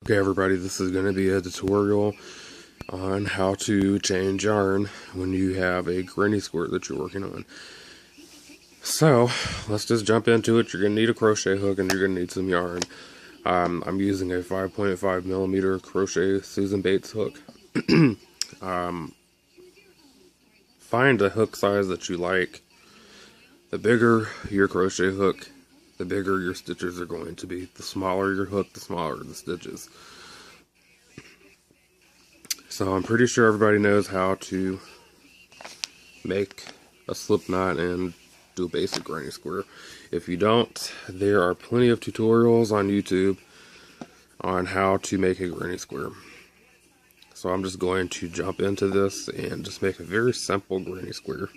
Okay everybody, this is going to be a tutorial on how to change yarn when you have a granny squirt that you're working on. So, let's just jump into it. You're going to need a crochet hook and you're going to need some yarn. I'm using a 5.5 millimeter crochet Susan Bates hook. Find a hook size that you like. The bigger your crochet hook, the bigger your stitches are going to be. The smaller your hook, the smaller the stitches. So I'm pretty sure everybody knows how to make a slip knot and do a basic granny square. If you don't, there are plenty of tutorials on YouTube on how to make a granny square. So I'm just going to jump into this and just make a very simple granny square.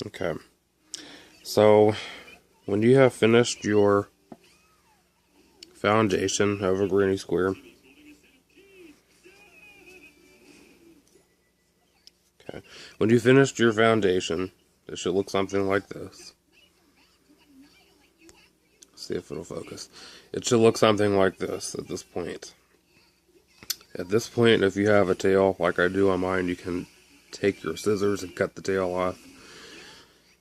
Okay, so when you have finished your foundation of a granny square, when you finished your foundation, it should look something like this. See if it'll focus. It should look something like this at this point. At this point, if you have a tail like I do on mine, you can take your scissors and cut the tail off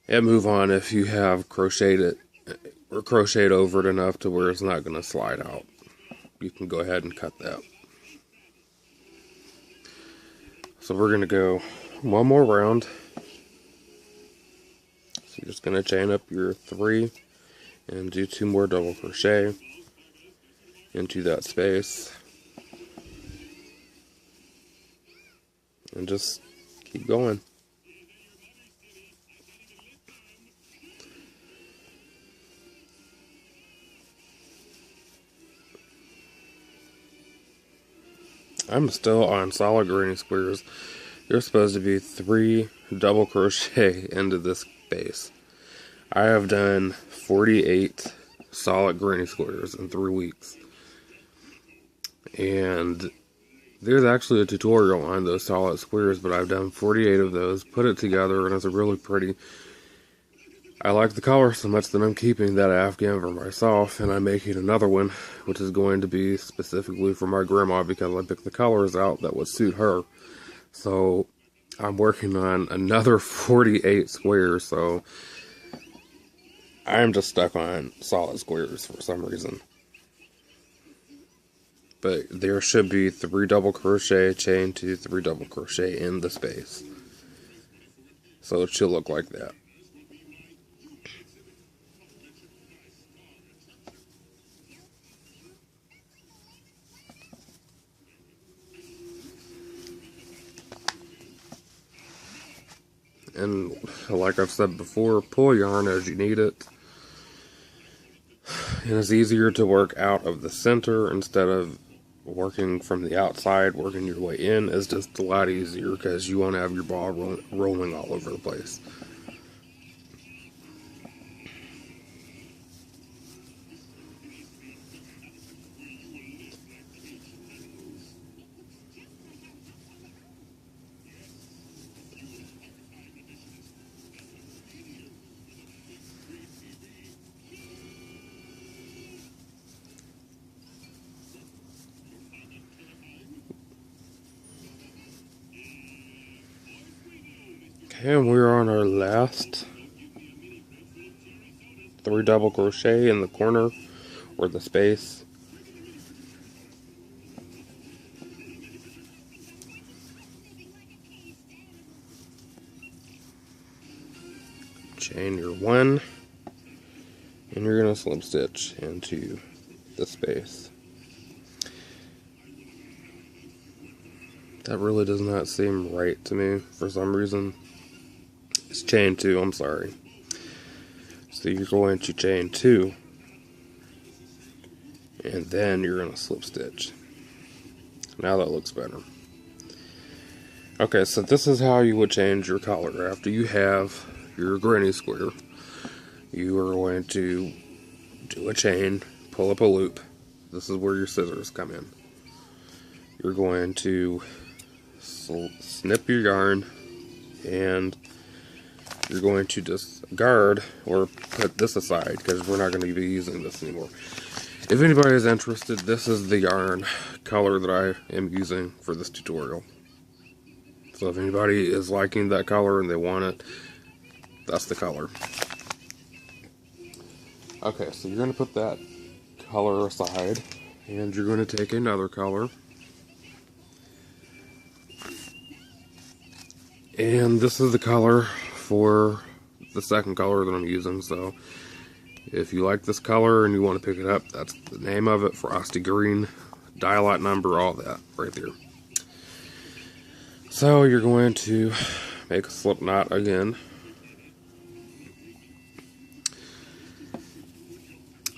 and move on if you have crocheted it or crocheted over it enough to where it's not going to slide out. You can go ahead and cut that. So we're going to go one more round. So you're just going to chain up your 3 and do 2 more double crochet into that space. And just keep going. I'm still on solid granny squares. There's supposed to be 3 double crochet into this base. I have done 48 solid granny squares in 3 weeks. And there's actually a tutorial on those solid squares, but I've done 48 of those, put it together, and it's a really pretty. I like the color so much that I'm keeping that Afghan for myself, and I'm making another one, which is going to be specifically for my grandma because I picked the colors out that would suit her. So I'm working on another 48 squares, so I'm just stuck on solid squares for some reason. But there should be 3 double crochet, chain 2, 3 double crochet in the space. So it should look like that. And like I've said before, pull yarn as you need it. And it's easier to work out of the center instead of working from the outside. Working your way in is just a lot easier because you won't have your ball rolling all over the place. Okay, and we're on our last 3 double crochet in the corner or the space. Chain your 1, and you're going to slip stitch into the space. That really does not seem right to me for some reason. It's chain 2, I'm sorry. So you're going to chain 2, and then you're going to slip stitch. Now that looks better. Okay, so this is how you would change your collar after you have your granny square. You are going to do a chain, pull up a loop. This is where your scissors come in. You're going to snip your yarn, and you're going to discard or put this aside because we're not going to be using this anymore. If anybody is interested, this is the yarn color that I am using for this tutorial. So if anybody is liking that color and they want it, that's the color. Okay, so you're going to put that color aside, and you're going to take another color. And this is the color for the second color that I'm using, so if you like this color and you want to pick it up, that's the name of it, Frosty Green, dye lot number, all that right there. So you're going to make a slip knot again.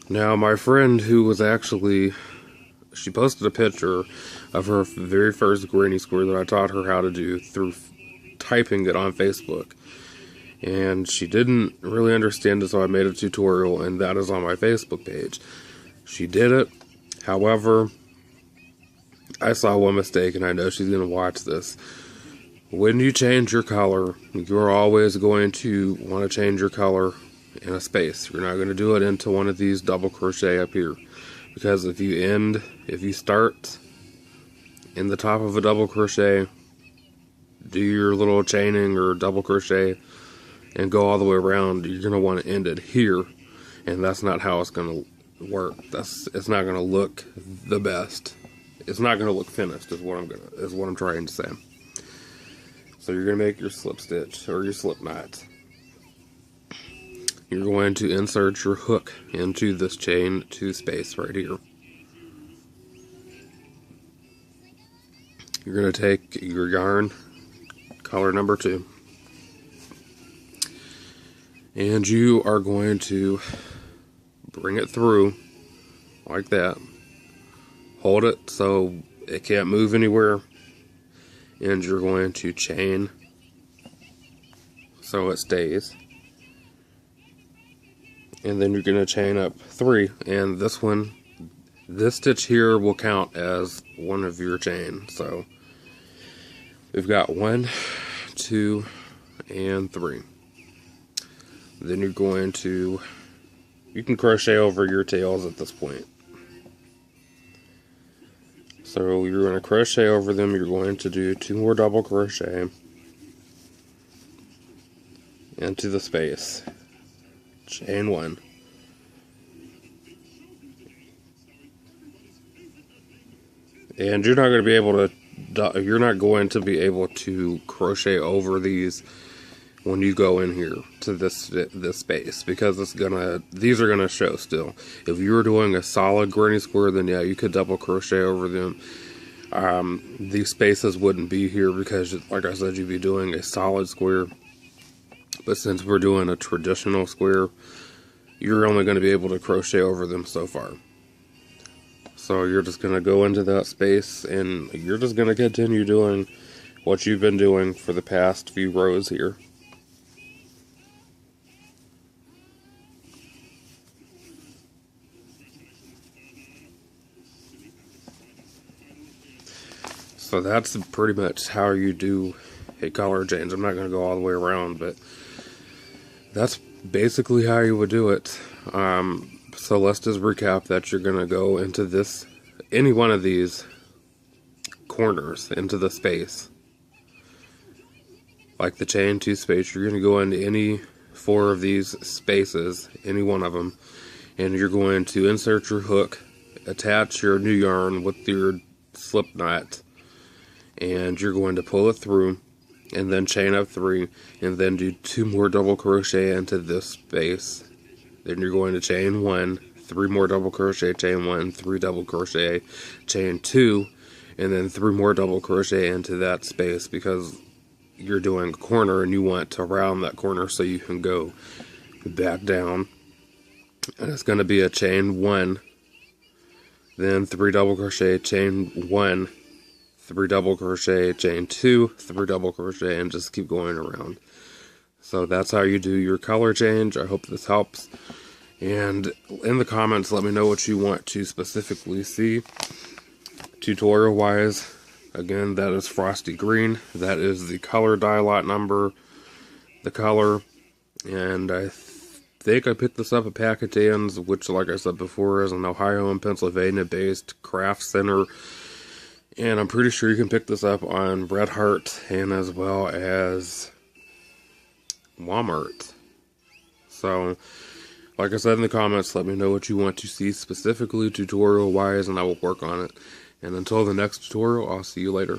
Now my friend who was actually, she posted a picture of her very first granny square that I taught her how to do through typing it on Facebook, and she didn't really understand it, so I made a tutorial, and that is on my Facebook page. She did it, however, I saw one mistake, and I know she's going to watch this. When you change your color, you're always going to want to change your color in a space. You're not going to do it into one of these double crochet up here, because if you start in the top of a double crochet, do your little chaining or double crochet and go all the way around, you're going to want to end it here, and that's not how it's going to work. It's not going to look the best. It's not going to look finished is what I'm trying to say. So you're going to make your slip stitch or your slip knot. You're going to insert your hook into this chain 2 space right here. You're going to take your yarn, color number 2, and you are going to bring it through like that. Hold it so it can't move anywhere, and you're going to chain so it stays. And then you're going to chain up 3, and this stitch here will count as one of your chain. So we've got 1, 2, and 3. Then you're going to, you can crochet over your tails at this point. So you're going to crochet over them. You're going to do 2 more double crochet into the space. Chain 1. And you're not going to be able to crochet over these when you go in here to this space, because these are gonna show still. If you were doing a solid granny square, then yeah, you could double crochet over them. These spaces wouldn't be here because, like I said, you'd be doing a solid square. But since we're doing a traditional square, you're only going to be able to crochet over them so far. So you're just going to go into that space, and you're just going to continue doing what you've been doing for the past few rows here. So that's pretty much how you do a color change. I'm not going to go all the way around, but that's basically how you would do it. So let's just recap that you're going to go into any one of these corners, into the space. Like the chain 2 space, you're going to go into any 4 of these spaces, any one of them. and you're going to insert your hook, attach your new yarn with your slip knot, and you're going to pull it through, and then chain up 3, and then do 2 more double crochet into this space. Then you're going to chain 1, 3 more double crochet, chain 1, 3 double crochet, chain 2, and then 3 more double crochet into that space, because you're doing a corner and you want to round that corner so you can go back down. And it's going to be a chain 1, then 3 double crochet, chain 1, 3 double crochet, chain 2, 3 double crochet, and just keep going around. So that's how you do your color change. I hope this helps. And in the comments, let me know what you want to specifically see tutorial wise. Again, that is Frosty Green. That is the color dye lot number, the color. And I think I picked this up at Packetans, which, like I said before, is an Ohio and Pennsylvania based craft center. And I'm pretty sure you can pick this up on Red Heart and as well as Walmart. So, like I said in the comments, let me know what you want to see specifically tutorial wise, and I will work on it. And until the next tutorial, I'll see you later.